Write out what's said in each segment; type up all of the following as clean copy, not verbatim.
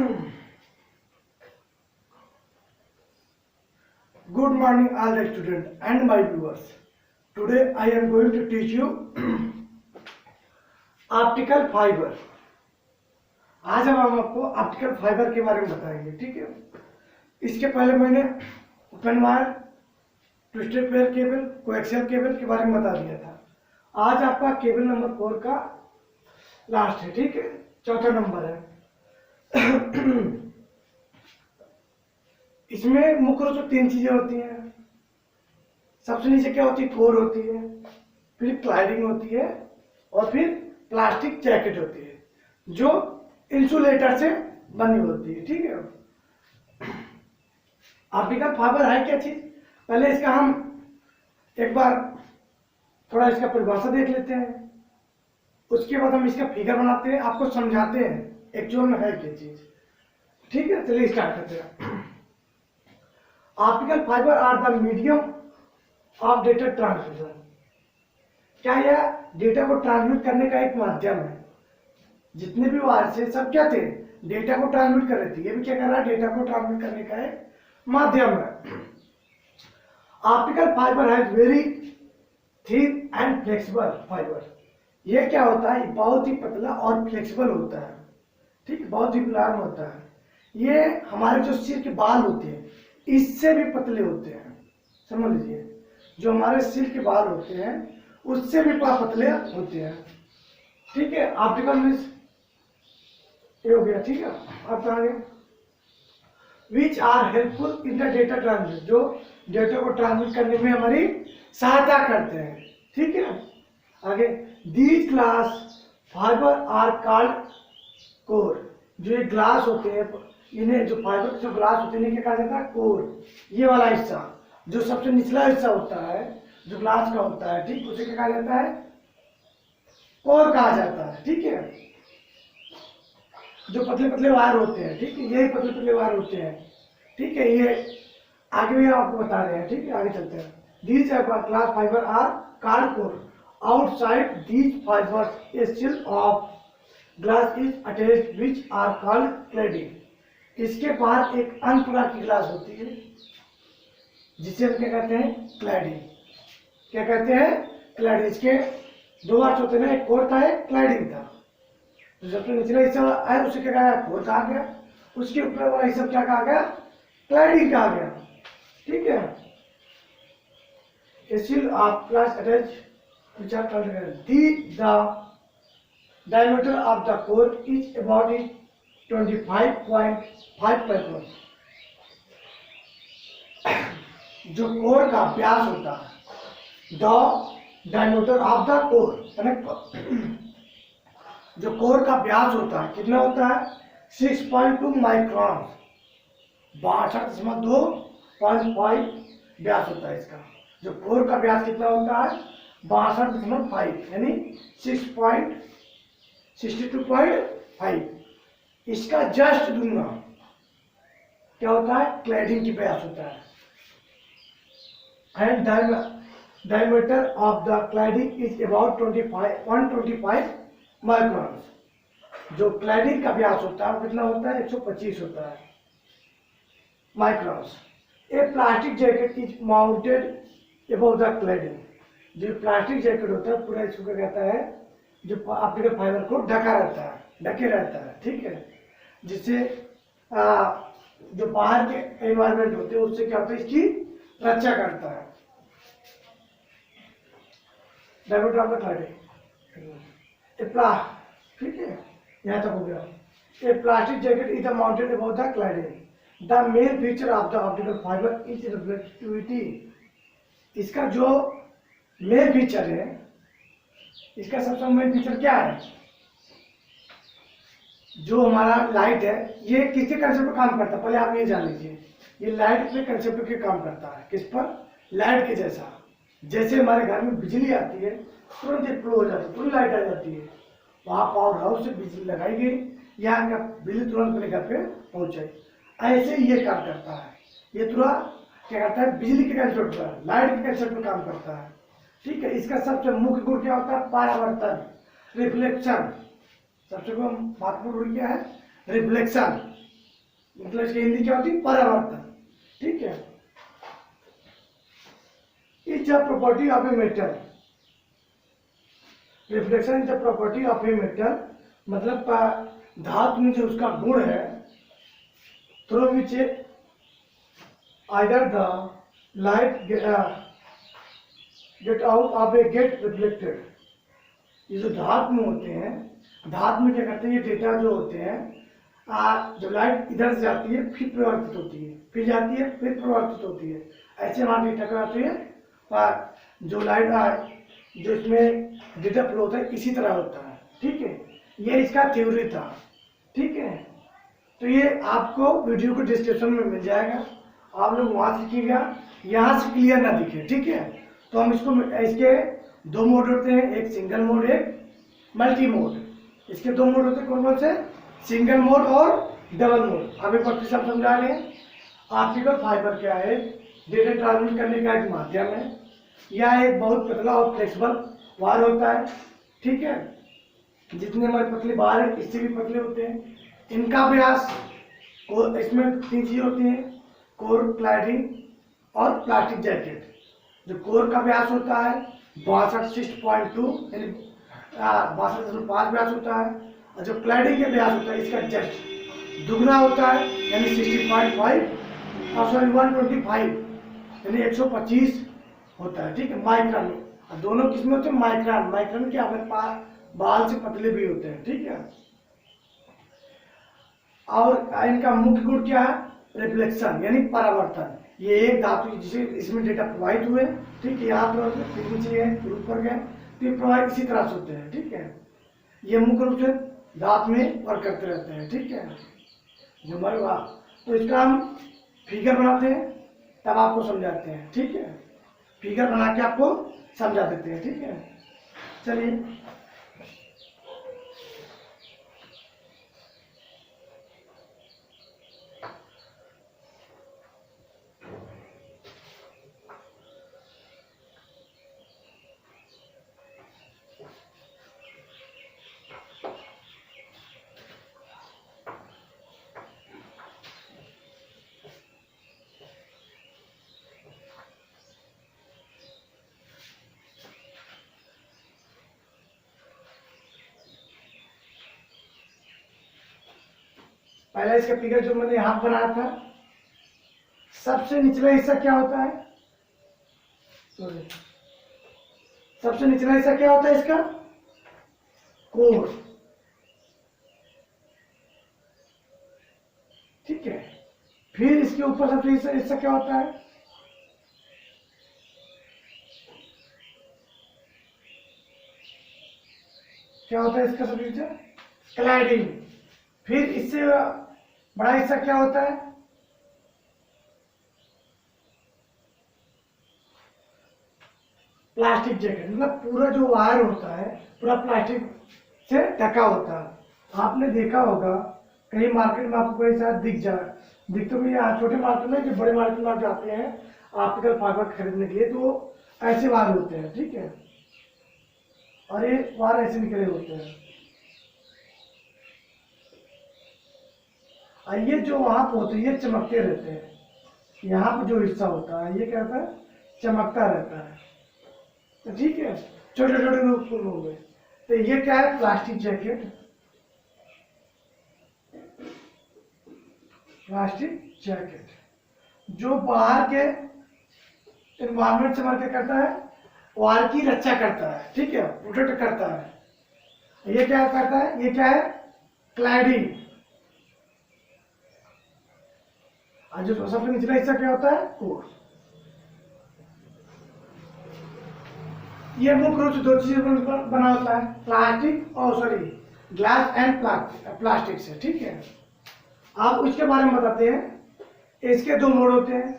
Good morning all the students and my viewers. Today I am going to teach you optical fibre. आज हम आपको optical fibre के बारे में बताएंगे, ठीक है. इसके पहले मैंने open wire, twisted pair cable, coaxial cable के बारे में बता दिया था. आज आपका केबल नंबर 4 का लास्ट है, ठीक है, चौथा नंबर है. इसमें मुख्य रूप से 3 चीजें होती हैं. सबसे नीचे क्या होती है? कोर होती है, फिर क्लाइडिंग होती है और फिर प्लास्टिक जैकेट होती है जो इंसुलेटर से बनी होती है, ठीक है. ऑप्टिकल फाइबर है क्या चीज? पहले इसका हम एक बार थोड़ा इसका परिभाषा देख लेते हैं, उसके बाद हम इसका फिगर बनाते हैं, आपको समझाते हैं एक्चुअल में है क्या चीज, ठीक है. चलिए स्टार्ट करते हैं. Optical fibre are the medium of data transmission. क्या यह डेटा को ट्रांसमिट करने का एक माध्यम है? जितने भी वायर से सब क्या थे? डेटा को ट्रांसमिट कर रहे थे. ये भी क्या कर रहा है? डेटा को ट्रांसमिट करने का एक माध्यम है. Optical fibre has very thin and flexible fibre. ये क्या होता है? बहुत ही पतला और फ्लेक्सिबल होता है, ठीक, बहुत ही मुलायम होता है. ये हमारे जो सिर के बाल होते हैं इससे भी पतले होते हैं, समझ लीजिए. जो हमारे सिर के बाल होते हैं उससे भी पतले होते हैं, ठीक है. ऑप्टिकल मींस ये हो गया, ठीक है. अब आगे which are helpful in the data transmit, जो डेटा को ट्रांसमिट करने में हमारी सहायता करते हैं, ठीक है. आगे these glass fibre are called core. जो ये ग्लास होते हैं, इन्हें जो फाइबर जो ग्लास होते हैं इन्हें क्या कहा जाता है? कोर. ये वाला हिस्सा जो सबसे निचला हिस्सा होता है जो ग्लास का होता है, ठीक, उसे क्या कहा जाता है? कोर कहा जाता है, ठीक है. जो पतले पतले वायर होते हैं, ठीक है, यही पतले पतले वायर होते हैं, ठीक है. ये आगे भी आपको बता रहे हैं, ठीक है. आगे चलते हैं. These glass fibre are called core. Outside these fibres a shield of glass is attached which are called cladding. इसके बाहर एक अन्य प्रकार की ग्लास होती है जिसे हम क्या कहते हैं? क्लैडिंग. क्या कहते हैं? क्लैडिंग. इसके दो पार्ट होते हैं, एक कोर था, एक क्लैडिंग था. तो सबसे निचला हिस्सा है उसे क्या कहा? कोर कहा गया. उसके ऊपर वाला हिस्सा क्या कहा गया? क्लैडिंग कहा गया, ठीक है. A shield of glass attached which are called the diameter of the core is about 25.5 micron. जो कोर का व्यास होता है, the diameter of the core, जो कोर का व्यास होता है कितना होता है? 6.2 माइक्रॉन. 62.5 व्यास होता है इसका. जो कोर का व्यास कितना होता है? 62.5 यानी 62.5. इसका जस्ट दूंगा क्या होता है? क्लैडिंग की व्यास होता है. And diameter of the cladding is about 125 micron. जो क्लैडिंग का व्यास होता है वो कितना होता है? 125 होता है micron. A plastic jacket is mounted above the cladding. जो प्लास्टिक जैकेट होता है पूरा इसको क्या कहता है? जो ऑप्टिकल फाइबर को ढका रहता है, ढके रहता है, ठीक है. जिससे जो बाहर के एनवायरमेंट होते हैं उससे क्या होता है? इसकी रक्षा करता है. डायमीटर ऑफ द क्लैडिंग, ठीक है, यहाँ तक हो गया. A plastic jacket is mounted above the cladding. The main feature of the optical fibre is reflectivity. इसका जो मेन फीचर है, इसका सबसे मेन फीचर क्या है? जो हमारा लाइट है ये किसके कंसेप्ट पर काम करता है? पहले आप ये जान लीजिए. ये लाइट के कंसेप्ट पे काम करता है. किस पर? लाइट के जैसा. जैसे हमारे घर में बिजली आती है तुरंत ये फ्लो हो जाती है, तुरंत लाइट आ जाती है. वहाँ पावर हाउस से बिजली लगाई गई, यहाँ का बिजली तुरंत अपने घर पे पहुँच जाए. ऐसे ये काम करता है. ये तुरंत क्या करता है? बिजली के कंसेप्ट पर, लाइट के कंसेप्ट पर काम करता है, ठीक है. इसका सबसे मुख्य गुण क्या होता है? परावर्तन, रिफ्लेक्शन. सबसे महत्वपूर्ण गुण क्या है? रिफ्लेक्शन. मतलब इसकी हिंदी क्या होती है, परावर्तन। ठीक है, is the property of a metal, reflection is the property of a metal, मतलब धातु में जो उसका गुण है, through which either the light get out of A gate reflected. ये जो धातु में होते हैं, धातु में क्या करते हैं, ये डेटा जो होते हैं, जब लाइट इधर से जाती है फिर परिवर्तित होती है, फिर जाती है फिर परिवर्तित होती है, ऐसे हमारा डेटा क्या होती है, और जो लाइट जो इसमें डेटा फ्लो होता है इसी तरह होता है। ठीक है, ये इसका थ्योरी था। ठीक है, तो ये आपको वीडियो को डिस्क्रिप्शन में मिल जाएगा, आप लोग वहां से कीजिएगा, यहाँ से क्लियर ना दिखे। ठीक है, तो हम इसके दो मोड होते हैं, एक सिंगल मोड, एक मल्टी मोड। इसके दो मोड होते हैं, कौन कौन से, सिंगल मोड और डबल मोड। अभी पट्टी सब समझा रहे हैं। ऑप्टिकल फाइबर क्या है, डेटा ट्रांसमिट करने का एक माध्यम है। यह एक बहुत पतला और फ्लेक्सिबल वायर होता है। ठीक है, जितने हमारे पतले वायर है इससे भी पतले होते हैं। इनका व्यास, इसमें तीन चीजें होती हैं, कोर, क्लैडिंग और प्लास्टिक जैकेट। जो कोर का व्यास होता है 62.2 यानी 62.5 व्यास होता है, और जो क्लैडिंग के व्यास होता है इसका जस्ट दुगना होता है यानी 60.5 और सॉरी 125 यानी 125 होता है। ठीक है, माइक्रोन में, और दोनों किसमें होते हैं, माइक्रोन। माइक्रोन के हमारे पास बाल से पतले भी होते हैं। ठीक है, और इनका मुख्य गुण क्या है, रिफ्लेक्शन यानी परावर्तन। ये एक धातु जिसे इसमें डेटा प्रवाहित हुए, ठीक है, यहाँ पर नीचे है, ऊपर गए, तो ये प्रवाहित इसी तरह से होते हैं। ठीक है, ये मुख्य रूप से धातु में वर्क करते रहते हैं। ठीक है, जो हमारे तो इसका हम फिगर बनाते हैं तब आपको समझाते हैं। ठीक है, फिगर बना के आपको समझा देते हैं। ठीक है, चलिए पहले इसका फिगर जो मैंने यहाँ बनाया था, सबसे निचला हिस्सा क्या होता है, सॉरी, सबसे निचला हिस्सा क्या होता है इसका, कोर। ठीक है, फिर इसके ऊपर सबसे हिस्सा क्या होता है, क्या होता है इसका सबसे हिस्सा, क्लैडिंग। फिर इससे बड़ा हिस्सा क्या होता है, प्लास्टिक जैकेट। मतलब पूरा जो वायर होता है पूरा प्लास्टिक से ढका होता है। आपने देखा होगा कहीं मार्केट में आपको कोई शायद दिख तो भी, यहाँ छोटे मार्केट में, जो बड़े मार्केट में आप जाते हैं ऑप्टिकल फाइबर खरीदने के लिए, तो ऐसे वायर होते हैं। ठीक है, और ये वायर ऐसे निकले होते हैं, और ये जो वहां पर होते हैं ये चमकते रहते हैं। यहाँ पर जो हिस्सा होता है ये क्या होता है, चमकता रहता है। तो ठीक है, छोटे छोटे रूप हो गए। तो ये क्या है, प्लास्टिक जैकेट। प्लास्टिक जैकेट जो बाहर के एनवायरमेंट से क्या करता है, वायर की रक्षा करता है। ठीक है, प्रोटेक्ट करता है। ये क्या करता है, ये क्या है, क्लैडिंग। और जो सबसे निचला हिस्सा क्या होता है, कोर। ये मुख्य रूप से दो चीजें बना होता है, प्लास्टिक और सॉरी ग्लास एंड प्लास्टिक से। ठीक है, आप उसके बारे में बताते हैं। इसके दो मोड होते हैं।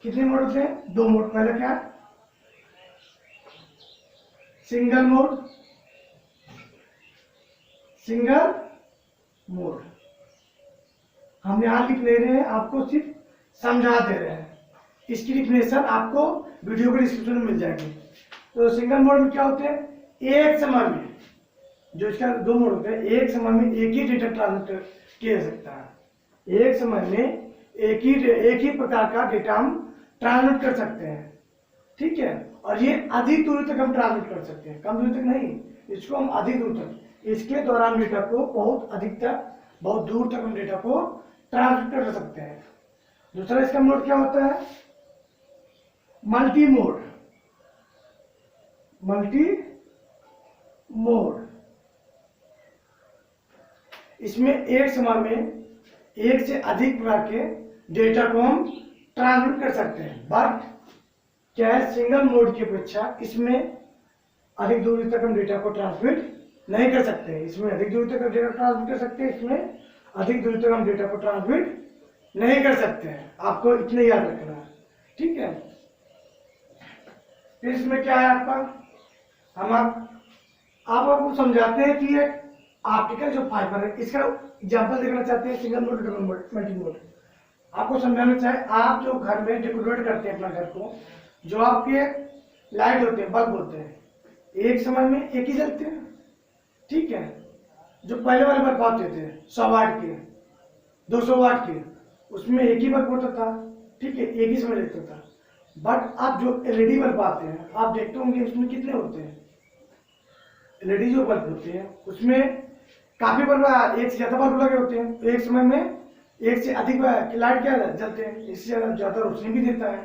कितने मोड होते हैं, दो मोड। पहले क्या, सिंगल मोड, सिंगल मोड। हम यहां लिख ले रहे हैं, आपको सिर्फ समझा दे रहे हैं। इसकी डिफिनेशन आपको वीडियो के डिस्क्रिप्शन में मिल जाएगी। तो सिंगल मोड में क्या होते हैं, एक समय में, जो इसका दो मोड होते हैं, एक समय में एक ही डेटा ट्रांसमिट किया जा सकता है। एक समय में एक ही प्रकार का डेटा हम ट्रांसमिट कर सकते हैं, ठीक है। और ये अधिक दूरी तक हम ट्रांसमिट कर सकते हैं, कम दूरी तक नहीं, इसको हम अधिक दूर तक, इसके दौरान डेटा को बहुत अधिक तक, बहुत दूर तक हम डेटा को ट्रांसमिट कर सकते हैं। दूसरा इसका मोड क्या होता है, मल्टी मोड। मल्टी मोड, इसमें एक समय में एक से अधिक प्रकार के डेटा को हम ट्रांसमिट कर सकते हैं, बट क्या है, सिंगल मोड की अपेक्षा इसमें अधिक दूरी तक हम डेटा को ट्रांसमिट नहीं कर सकते। इसमें अधिक दूरी तक हम डेटा ट्रांसमिट कर सकते हैं, इसमें अधिक दूरी तक हम डेटा को ट्रांसमिट नहीं कर सकते हैं। आपको इतने याद रखना है, ठीक है। फिर इसमें क्या है आपका, हम आप आपको समझाते हैं कि ये ऑप्टिकल जो फाइबर है, इसका एग्जांपल देखना चाहते हैं, single mode, double mode, multi mode. आपको समझाना चाहे, आप जो घर में डेकोरेट करते हैं अपना घर को, जो आपके लाइट होते हैं, बल्ब होते हैं, एक समय में एक ही जलते हैं, ठीक है। जो पहले वाले बल्ब आते थे 100 वाट के, 200 वाट के, उसमें एक ही बल्ब होता था, ठीक है, एक ही समय जलता था। बट अब जो एलईडी बल्ब आते हैं, आप देखते होंगे उसमें कितने होते हैं, एलईडी जो बल्ब होते हैं उसमें काफी बल्ब, एक से ज्यादा बल्ब लगे होते हैं, एक समय में एक से अधिक लाइट क्या जलते हैं, इससे ज्यादा रोशनी भी देता है।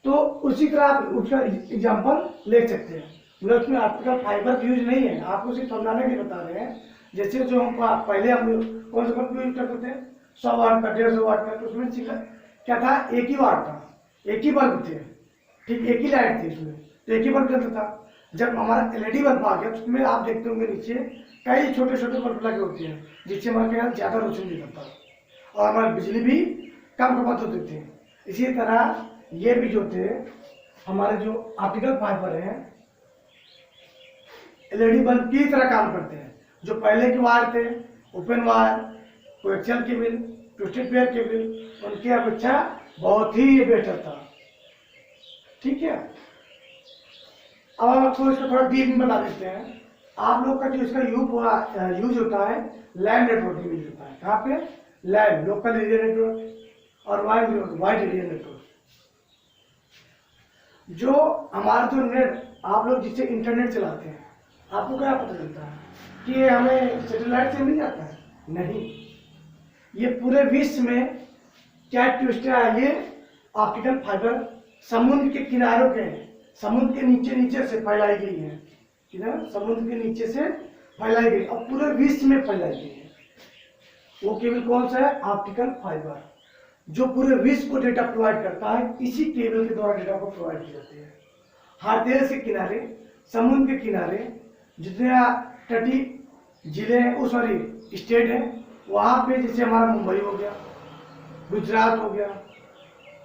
तो उसी तरह आप उसका एग्जांपल ले सकते हैं, मतलब उसमें ऑप्टिकल फाइबर यूज नहीं है, आपको सिर्फ समझाने के लिए बता रहे हैं। जैसे जो हम पहले हम कौन सा बल्ब यूज करते थे, 100 वाट का, 150 वाट का, तो उसमें क्या था, एक ही वाट था, एक ही बल्ब थे, ठीक, एक ही लाइट थी उसमें, तो एक ही बल्ब जलता था। जब हमारा एलईडी बल्ब आ गया तो उसमें आप देखते होंगे नीचे कई छोटे छोटे बल्ब लगे होते हैं, जिससे हमारे यहाँ ज्यादा रोशनी दिखता है और हमारी बिजली भी कम खपत होती थी। इसी तरह ये भी जो थे हमारे जो ऑप्टिकल फाइबर हैं, एलईडी बल्ब की तरह काम करते हैं। जो पहले के वायर थे, open wire, coaxial cable, twisted pair cable, उनकी अपेक्षा बहुत ही बेहतर था, ठीक है। अब हम आपको इसको थोड़ा डीप में बता देते हैं। आप लोग का जो इसका यूज होता है, लैन नेटवर्क में यूज होता है। कहाँ पे, लैन, लोकल एरिया नेटवर्क, और वाइड एरिया नेटवर्क। जो हमारा जो नेट, आप लोग जिससे इंटरनेट चलाते हैं, आपको क्या पता चलता है कि ये हमें सैटेलाइट से मिल जाता है? नहीं, ये पूरे विश्व में क्या ट्विस्ट है, ये ऑप्टिकल फाइबर समुद्र के किनारों के, समुद्र के नीचे से फैलाई गई है, किधर, समुद्र के नीचे से फैलाई गई और पूरे विश्व में फैलाई गई है। वो केबल कौन सा है, ऑप्टिकल फाइबर, जो पूरे विश्व को डेटा प्रोवाइड करता है। इसी केबल के द्वारा डेटा को प्रोवाइड किए जाते हैं। हर देश के किनारे, समुद्र के किनारे जितने तटीय जिले हैं, वो सॉरी स्टेट हैं, वहां पे जैसे हमारा मुंबई हो गया, गुजरात हो गया,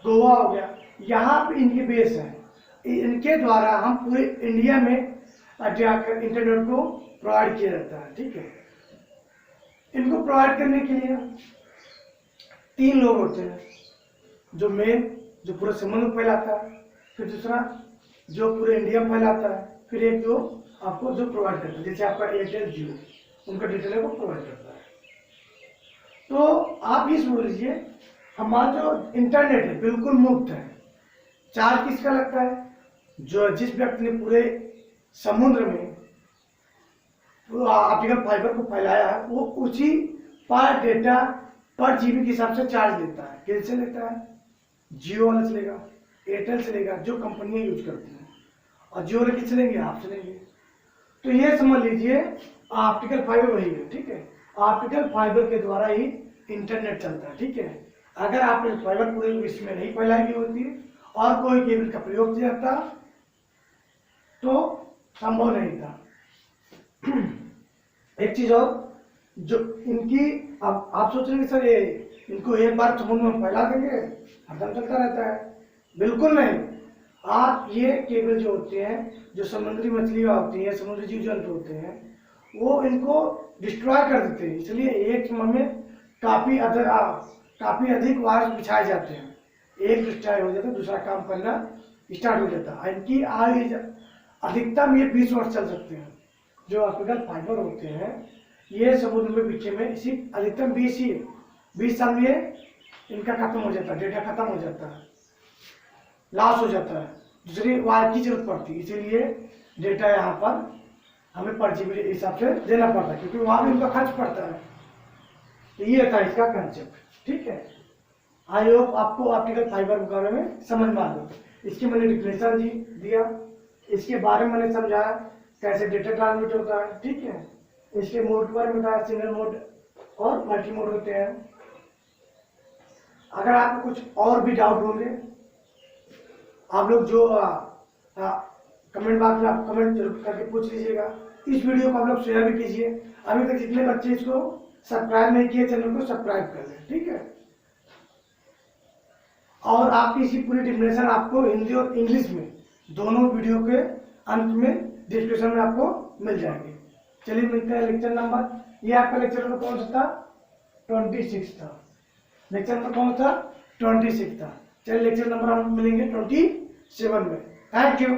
गोवा हो गया, यहाँ पे इनके बेस है। इनके द्वारा हम पूरे इंडिया में जाकर इंटरनेट को प्रोवाइड किया जाता है, ठीक है। इनको प्रोवाइड करने के लिए 3 लोग होते हैं, जो मेन, जो पूरे समुद्र में फैलाता है, फिर दूसरा जो पूरे इंडिया में फैलाता है, फिर एक जो आपको जो प्रोवाइड करता है, जैसे आपका एयरटेल, जियो, उनका डिटेल को प्रोवाइड करता है। तो आप ये समझ लीजिए, हमारा जो इंटरनेट है बिल्कुल मुफ्त है। चार्ज किसका लगता है, जो जिस व्यक्ति ने पूरे समुद्र में ऑप्टिकल फाइबर को फैलाया है, वो उसी पर डेटा पर जीबी के हिसाब से चार्ज लेता है। कैसे लेता है, जियो वाला चलेगा, एयरटेल चलेगा, जो कंपनियां यूज करती हैं, और जियो वाले किस चलेंगे, आप चलेंगे। तो ये समझ लीजिए ऑप्टिकल फाइबर वही है, ठीक है। ऑप्टिकल फाइबर के द्वारा ही इंटरनेट चलता है, ठीक है। अगर ऑप्टिकल फाइबर पूरे विश्व में नहीं फैलाई गई होती और कोई केबल का प्रयोग किया जाता तो संभव नहीं था। एक चीज और, जो इनकी, अब आप सोच रहे हैं सर ये इनको एक बार समुद्र में फैला देंगे, हरदम चलता रहता है, बिल्कुल नहीं। आप ये केबल जो होते हैं, जो समुद्री मछलियाँ होती हैं, समुद्री जीव जंतु होते हैं, वो इनको डिस्ट्रॉय कर देते हैं। इसलिए एक समय में काफी अधिक वायरस बिछाए जाते हैं। एक डिस्ट्रॉय हो जाता है, दूसरा काम करना स्टार्ट हो जाता है। इनकी आयु अधिकतम ये 20 वर्ष चल सकते हैं। जो ऑप्टिकल फाइबर होते हैं, ये समुद्र में बिछे में सिर्फ अधिकतम 20 20 साल में इनका खत्म हो जाता है, डेटा खत्म हो जाता है, लॉस हो जाता है, दूसरी वायर की जरूरत पड़ती है। इसीलिए डेटा यहाँ पर हमें पर जीबी के हिसाब से देना पड़ता है, क्योंकि वहाँ भी उनका खर्च पड़ता है। तो ये था इसका कंसेप्ट, ठीक है। आई होप आपको ऑप्टिकल फाइबर के बारे में समझ में आ गई। इसकी मैंने डिफिनेशन दिया, इसके बारे में मैंने समझाया कैसे डेटा ट्रांसमिट होता है, ठीक है। इसके मोड के बारे में बताया, सिंगल मोड और मल्टी मोड होते हैं। अगर आपको कुछ और भी डाउट होंगे, आप लोग जो कमेंट बॉक्स में आप कमेंट जरूर करके पूछ लीजिएगा। इस वीडियो को आप लोग शेयर भी कीजिए। अभी तक जितने बच्चे इसको सब्सक्राइब नहीं किए, चैनल को सब्सक्राइब कर लें, ठीक है। और आपकी इसी पूरी डिफिनेशन आपको हिंदी और इंग्लिश में दोनों वीडियो के अंत में डिस्क्रिप्शन में आपको मिल जाएंगे। चलिए मिलते हैं लेक्चर नंबर, ये आपका लेक्चर नंबर कौन सा था? 26 था। लेक्चर नंबर कौन था? 26 था। चलिए लेक्चर नंबर हम मिलेंगे 27 में। Thank you.